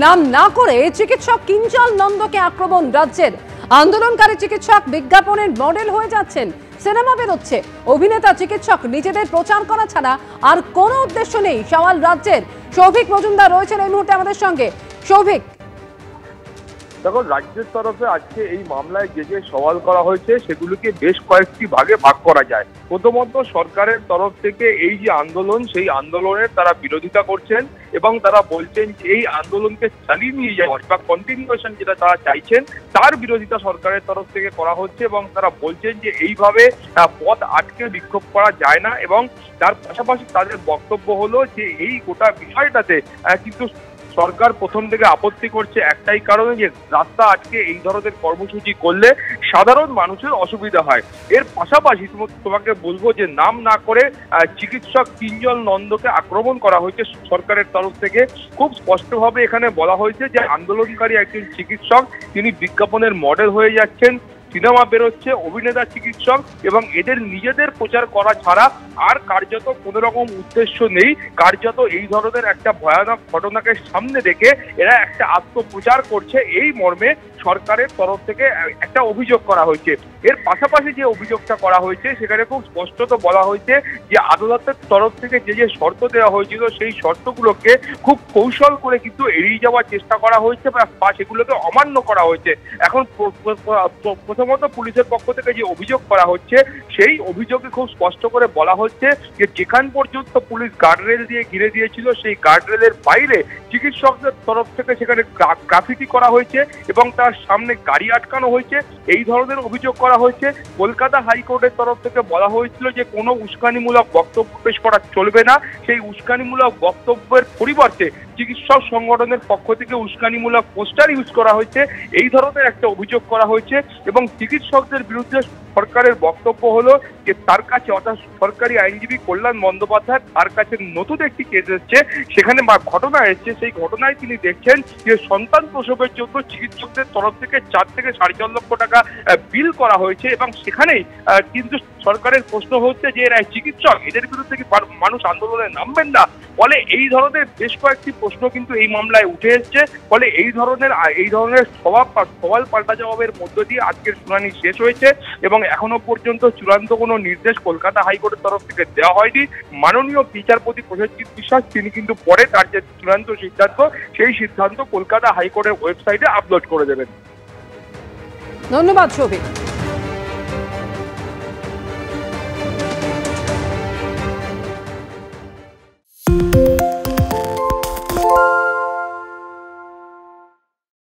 নাম না করে চিকিৎসক কিঞ্জল নন্দকে আক্রমণ। রাজ্যের আন্দোলনকারী চিকিৎসক বিজ্ঞাপনের মডেল হয়ে যাচ্ছেন। সিনেমা বেরোচ্ছে, অভিনেতা চিকিৎসক নিজেদের প্রচার করা ছাড়া আর কোনো উদ্দেশ্য নেই। সওয়াল রাজ্যের। সৌভিক মজুমদার রয়েছেন এই মুহূর্তে আমাদের সঙ্গে। সৌভিক, দেখো, রাজ্যের তরফে আজকে এই মামলায় যে যে সওয়াল করা হয়েছে সেগুলোকে বেশ কয়েকটি ভাগে ভাগ করা যায়। প্রথমত, সরকারের তরফ থেকে এই যে আন্দোলন, সেই আন্দোলনের তারা বিরোধিতা করছেন এবং তারা বলছেন যে এই আন্দোলনকে চালিয়ে নিয়ে যাওয়ার বা কন্টিনিউয়েশন যেটা তারা চাইছেন তার বিরোধিতা সরকারের তরফ থেকে করা হচ্ছে এবং তারা বলছেন যে এইভাবে পথ আটকে বিক্ষোভ করা যায় না। এবং তার পাশাপাশি তাদের বক্তব্য হলো যে এই গোটা বিষয়টাতে কিন্তু সরকার প্রথম থেকে আপত্তি করছে একটাই কারণে, যে রাস্তা আটকে এই ধরনের কর্মসূচি করলে সাধারণ মানুষের অসুবিধা হয়। এর পাশাপাশি তোমাকে বলবো যে নাম না করে চিকিৎসক কিঞ্জল নন্দকে আক্রমণ করা হয়েছে সরকারের তরফ থেকে। খুব স্পষ্টভাবে এখানে বলা হয়েছে যে আন্দোলনকারী একজন চিকিৎসক, তিনি বিজ্ঞাপনের মডেল হয়ে যাচ্ছেন, সিনেমা বেরোচ্ছে, অভিনেতা চিকিৎসক, এবং এদের নিজেদের প্রচার করা ছাড়া আর কার্যত কোনো রকম উদ্দেশ্য নেই। কার্যত এই ধরনের একটা ভয়ানক ঘটনাকে সামনে রেখে এরা একটা আত্মপ্রচার করছে, এই মর্মে সরকারের তরফ থেকে একটা অভিযোগ করা হয়েছে। এর পাশাপাশি যে অভিযোগটা করা হয়েছে সেখানে খুব স্পষ্টত বলা হয়েছে যে আদালতের তরফ থেকে যে যে শর্ত দেওয়া হয়েছিল সেই শর্তগুলোকে খুব কৌশল করে কিন্তু এড়িয়ে যাওয়ার চেষ্টা করা হয়েছে বা সেগুলোকে অমান্য করা হয়েছে। এখন প্রথমত পুলিশের পক্ষ থেকে যে অভিযোগ করা হচ্ছে সেই অভিযোগে খুব স্পষ্ট করে বলা হচ্ছে যে যেখান পর্যন্ত পুলিশ গার্ডরেল দিয়ে ঘিরে দিয়েছিল সেই গার্ডরেলের বাইরে চিকিৎসকদের তরফ থেকে সেখানে গ্রাফিটি করা হয়েছে এবং তার সামনে গাড়ি আটকানো হয়েছে, এই ধরনের অভিযোগ করা হয়েছে। কলকাতা হাইকোর্টের তরফ থেকে বলা হয়েছিল যে কোনো উস্কানিমূলক বক্তব্য পেশ করা চলবে না। সেই উস্কানিমূলক বক্তব্যের পরিবর্তে চিকিৎসক সংগঠনের পক্ষ থেকে উস্কানিমূলক পোস্টার ইউজ করা হয়েছে, এই ধরনের একটা অভিযোগ করা হয়েছে। এবং চিকিৎসকদের বিরুদ্ধে সরকারের বক্তব্য হলো যে তার কাছে, অর্থাৎ সরকারি আইনজীবী কল্যাণ বন্দ্যোপাধ্যায়, তার কাছে নতুন একটি কেস এসছে, সেখানে ঘটনা এসছে। সেই ঘটনায় তিনি দেখছেন যে সন্তান প্রসবের জন্য চিকিৎসকদের তরফ থেকে 4 থেকে 4.5 লক্ষ টাকা বিল করা হয়েছে এবং সেখানেই কিন্তু সরকারের প্রশ্ন হচ্ছে যে এরা চিকিৎসক, এদের বিরুদ্ধে কি মানুষ আন্দোলনে নামবেন না? ফলে এই ধরনের বেশ কয়েকটি প্রশ্ন কিন্তু এই মামলায় উঠে এসছে। ফলে এই ধরনের সওয়াল পাল্টা জবাবের মধ্য দিয়ে আজকের শুনানি শেষ হয়েছে এবং এখনো পর্যন্ত চূড়ান্ত কোনো নির্দেশ কলকাতা হাইকোর্টের তরফ থেকে দেওয়া হয়নি। মাননীয় বিচারপতি প্রসেনজিৎ বিশ্বাস তিনি কিন্তু পরে তার যে চূড়ান্ত সিদ্ধান্ত, সেই সিদ্ধান্ত কলকাতা হাইকোর্টের ওয়েবসাইটে আপলোড করে দেবেন। ধন্যবাদ সৌভিক।